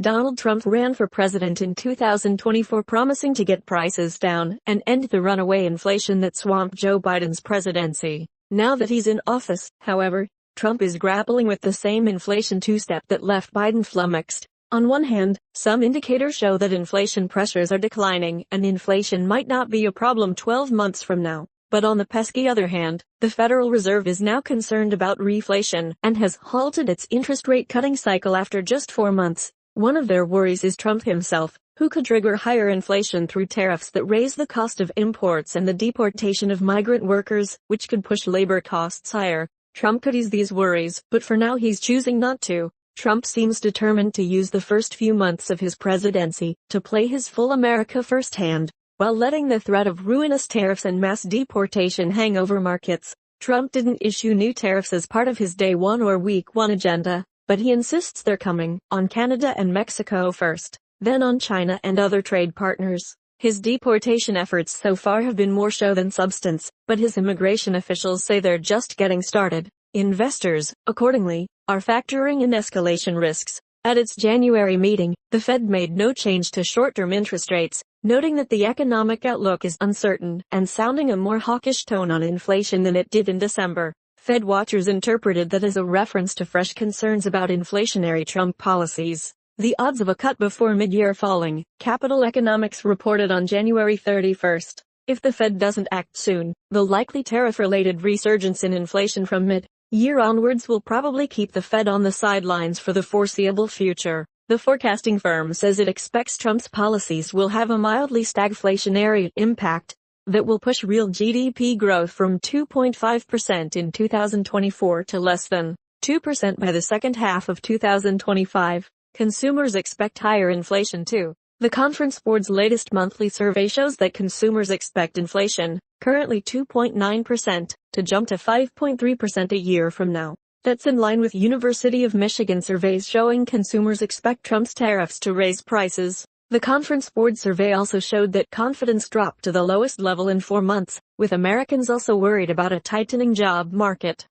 Donald Trump ran for president in 2024, promising to get prices down and end the runaway inflation that swamped Joe Biden's presidency. Now that he's in office, however, Trump is grappling with the same inflation two-step that left Biden flummoxed. On one hand, some indicators show that inflation pressures are declining and inflation might not be a problem 12 months from now. But on the pesky other hand, the Federal Reserve is now concerned about reflation and has halted its interest rate cutting cycle after just 4 months. One of their worries is Trump himself, who could trigger higher inflation through tariffs that raise the cost of imports and the deportation of migrant workers, which could push labor costs higher. Trump could ease these worries, but for now he's choosing not to. Trump seems determined to use the first few months of his presidency to play his full America first hand, while letting the threat of ruinous tariffs and mass deportation hang over markets. Trump didn't issue new tariffs as part of his day one or week one agenda, but he insists they're coming, on Canada and Mexico first, then on China and other trade partners. His deportation efforts so far have been more show than substance, but his immigration officials say they're just getting started. Investors, accordingly, are factoring in escalation risks. At its January meeting, the Fed made no change to short-term interest rates, noting that the economic outlook is uncertain and sounding a more hawkish tone on inflation than it did in December. Fed watchers interpreted that as a reference to fresh concerns about inflationary Trump policies. The odds of a cut before mid-year falling, Capital Economics reported on January 31st. If the Fed doesn't act soon, the likely tariff-related resurgence in inflation from mid-year onwards will probably keep the Fed on the sidelines for the foreseeable future. The forecasting firm says it expects Trump's policies will have a mildly stagflationary impact that will push real GDP growth from 2.5% in 2024 to less than 2% by the second half of 2025. Consumers expect higher inflation too. The Conference Board's latest monthly survey shows that consumers expect inflation, currently 2.9%, to jump to 5.3% a year from now. That's in line with University of Michigan surveys showing consumers expect Trump's tariffs to raise prices. The Conference Board survey also showed that confidence dropped to the lowest level in 4 months, with Americans also worried about a tightening job market.